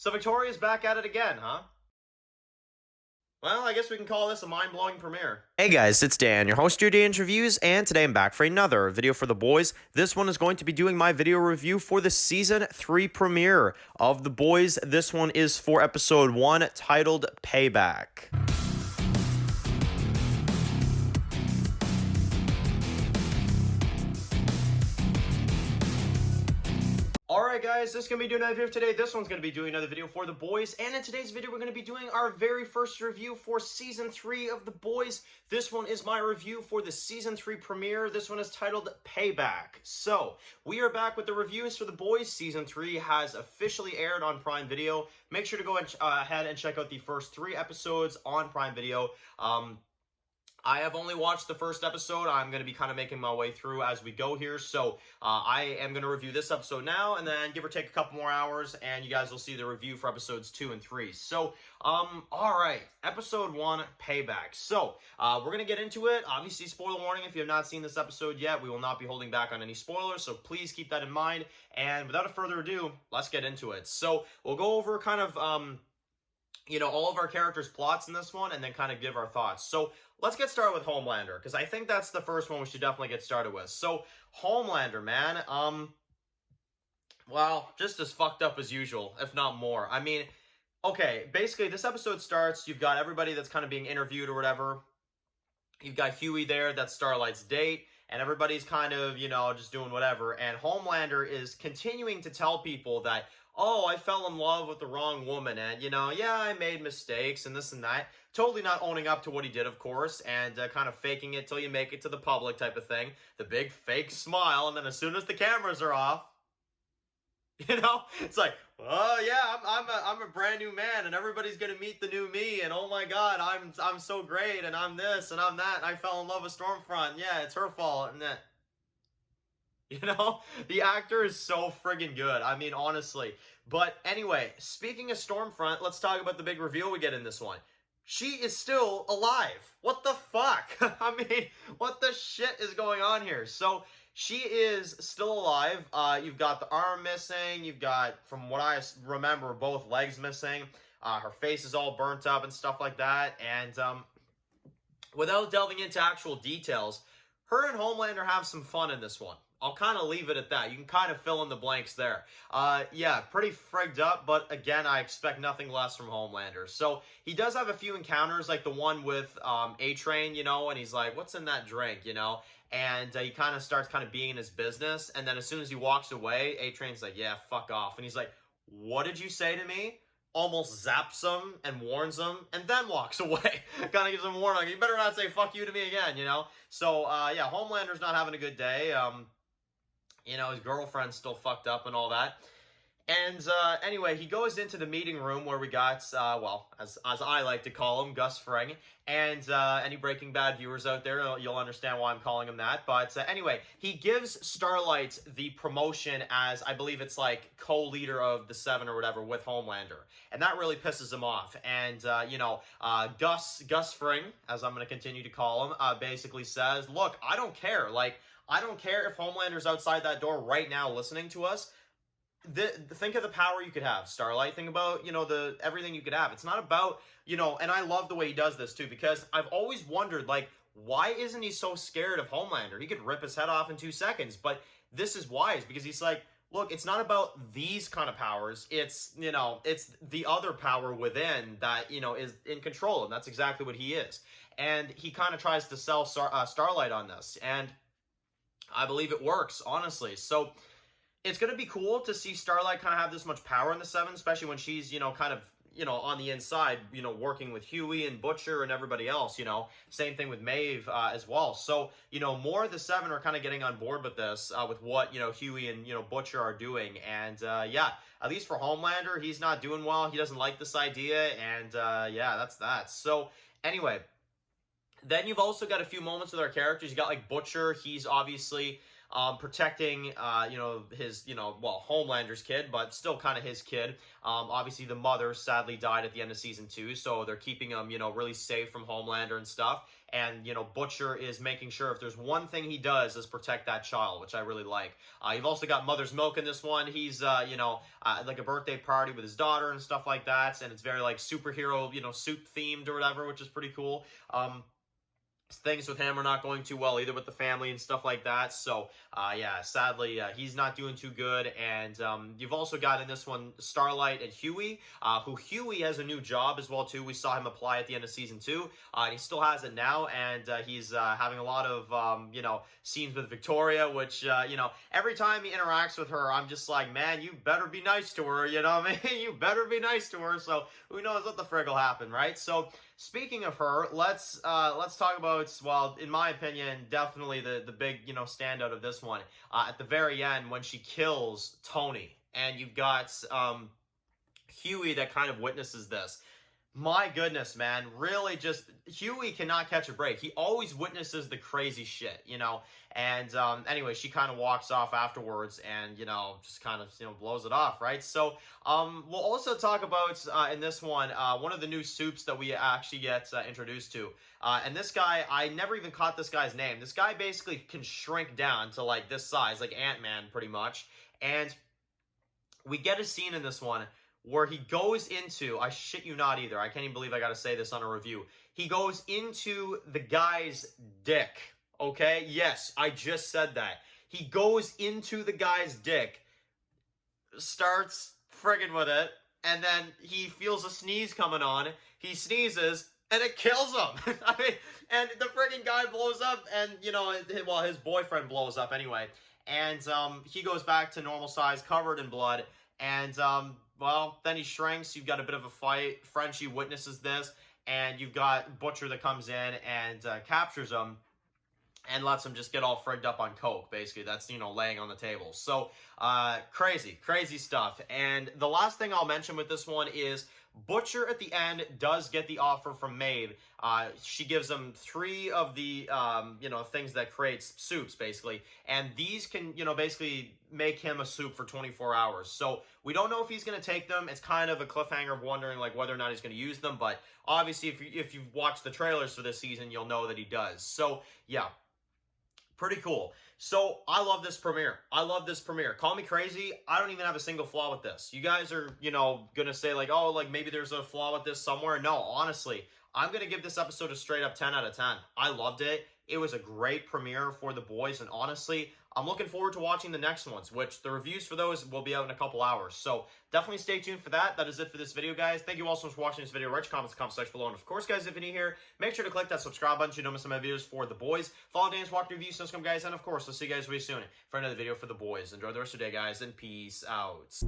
So Victoria's back at it again, huh? Well, I guess we can call this a mind-blowing premiere. Hey guys, it's Dan, your host of your Dan's Reviews, and today I'm back for another video for the boys. This one is going to be doing my video review for the Season 3 premiere of The Boys. This one is for Episode 1, titled Payback. Alright guys, this is going to be doing another video today. This one's going to be doing another video for The Boys. And in today's video, we're going to be doing our very first review for Season 3 of The Boys. This one is my review for the Season 3 premiere. This one is titled Payback. So, we are back with the reviews for The Boys. Season 3 has officially aired on Prime Video. Make sure to go ahead and check out the first 3 episodes on Prime Video. I have only watched the first episode. I'm going to be kind of making my way through as we go here. So I am going to review this episode now, and then give or take a couple more hours, and you guys will see the review for episodes 2 and 3. So, all right, episode 1, Payback. So we're going to get into it. Obviously, spoiler warning, if you have not seen this episode yet, we will not be holding back on any spoilers, so please keep that in mind. And without further ado, let's get into it. So we'll go over kind of all of our characters' plots in this one, and then kind of give our thoughts. So let's get started with Homelander, because I think that's the first one we should definitely get started with. So Homelander, man, well, just as fucked up as usual, if not more. I mean, okay, basically this episode starts, you've got everybody that's kind of being interviewed or whatever. You've got Huey there, that's Starlight's date, and everybody's kind of, just doing whatever. And Homelander is continuing to tell people that, oh, I fell in love with the wrong woman, and, yeah, I made mistakes and this and that. Totally not owning up to what he did, of course, and kind of faking it till you make it to the public type of thing. The big fake smile, and then as soon as the cameras are off, it's like, oh yeah, I'm a brand new man, and everybody's gonna meet the new me, and oh my god, I'm so great, and I'm this and I'm that, and I fell in love with Stormfront. Yeah, it's her fault, and that. The actor is so friggin' good. I mean, honestly. But anyway, speaking of Stormfront, let's talk about the big reveal we get in this one. She is still alive. What the fuck? I mean, what the shit is going on here? So, she is still alive. You've got the arm missing. You've got, from what I remember, both legs missing. Her face is all burnt up and stuff like that. And without delving into actual details, her and Homelander have some fun in this one. I'll kind of leave it at that. You can kind of fill in the blanks there. Yeah, pretty frigged up, but again, I expect nothing less from Homelander. So he does have a few encounters, like the one with A-Train, and he's like, what's in that drink, And he kind of starts kind of being in his business, and then as soon as he walks away, A-Train's like, yeah, fuck off. And he's like, what did you say to me? Almost zaps him and warns him, and then walks away. Kind of gives him a warning, like, you better not say fuck you to me again, So, yeah, Homelander's not having a good day. His girlfriend's still fucked up and all that. And anyway, he goes into the meeting room where we got, as I like to call him, Gus Fring. And any Breaking Bad viewers out there, you'll understand why I'm calling him that. But anyway, he gives Starlight the promotion as, I believe it's like, co-leader of the Seven or whatever with Homelander. And that really pisses him off. And, Gus Fring, as I'm going to continue to call him, basically says, look, I don't care. Like, I don't care if Homelander's outside that door right now listening to us. Think of the power you could have, Starlight. Think about, everything you could have. It's not about, and I love the way he does this too, because I've always wondered, like, why isn't he so scared of Homelander? He could rip his head off in 2 seconds, but this is wise, because he's like, look, it's not about these kind of powers. It's, it's the other power within that, is in control, and that's exactly what he is. And he kind of tries to sell Starlight on this, and I believe it works, honestly. So it's going to be cool to see Starlight kind of have this much power in the Seven, especially when she's, kind of, on the inside, working with Huey and Butcher and everybody else, Same thing with Maeve as well. So, more of the Seven are kind of getting on board with this, with what, Huey and, Butcher are doing. And, yeah, at least for Homelander, he's not doing well. He doesn't like this idea. And, yeah, that's that. So, anyway, then you've also got a few moments with our characters. You got, like, Butcher. He's obviously protecting, his, Homelander's kid, but still kind of his kid. Obviously, the mother sadly died at the end of season 2, so they're keeping him, really safe from Homelander and stuff. And, Butcher is making sure if there's one thing he does is protect that child, which I really like. You've also got Mother's Milk in this one. He's, like a birthday party with his daughter and stuff like that. And it's very, like, superhero, suit themed or whatever, which is pretty cool. Things with him are not going too well either with the family and stuff like that. So, yeah, sadly, he's not doing too good. And you've also got in this one Starlight and Huey, who Huey has a new job as well, too. We saw him apply at the end of season 2. And he still has it now. And he's having a lot of, scenes with Victoria, which, every time he interacts with her, I'm just like, man, you better be nice to her. You know what I mean? You better be nice to her. So who knows what the frig will happen, right? So speaking of her, let's talk about, well, in my opinion, definitely the big, standout of this one. At the very end, when she kills Tony, and you've got Huey that kind of witnesses this. My goodness, man, really just, Huey cannot catch a break. He always witnesses the crazy shit, and anyway, she kind of walks off afterwards and, just kind of, blows it off, right? So, we'll also talk about, in this one of the new soups that we actually get introduced to, and this guy, I never even caught this guy's name. This guy basically can shrink down to, like, this size, like Ant-Man, pretty much, and we get a scene in this one where he goes into, I shit you not either, I can't even believe I gotta say this on a review, he goes into the guy's dick, okay? Yes, I just said that. He goes into the guy's dick, starts friggin' with it, and then he feels a sneeze coming on, he sneezes, and it kills him. I mean, and the friggin' guy blows up, and, his boyfriend blows up anyway, and he goes back to normal size, covered in blood, and, well, then he shrinks, you've got a bit of a fight, Frenchie witnesses this, and you've got Butcher that comes in and captures him, and lets him just get all frigged up on coke, basically. That's, laying on the table. So, crazy stuff. And the last thing I'll mention with this one is Butcher at the end does get the offer from Maeve. She gives him 3 of the, things that creates soups, basically. And these can, basically make him a soup for 24 hours. So we don't know if he's going to take them. It's kind of a cliffhanger of wondering, like, whether or not he's going to use them. But obviously, if you've watched the trailers for this season, you'll know that he does. So, yeah. Pretty cool. So, I love this premiere. Call me crazy. I don't even have a single flaw with this. You guys are, gonna say, like, oh, like, maybe there's a flaw with this somewhere. No, honestly, I'm gonna give this episode a straight up 10 out of 10. I loved it. It was a great premiere for the boys, and honestly, I'm looking forward to watching the next ones, which the reviews for those will be out in a couple hours. So definitely stay tuned for that. That is it for this video, guys. Thank you all so much for watching this video. Write your comments in the comment section below. And of course, guys, if you're new here, make sure to click that subscribe button so you don't miss some of my videos for the boys. Follow Dan's walkthrough reviews, subscribe, guys. And of course, I'll see you guys really soon for another video for the boys. Enjoy the rest of your day, guys, and peace out.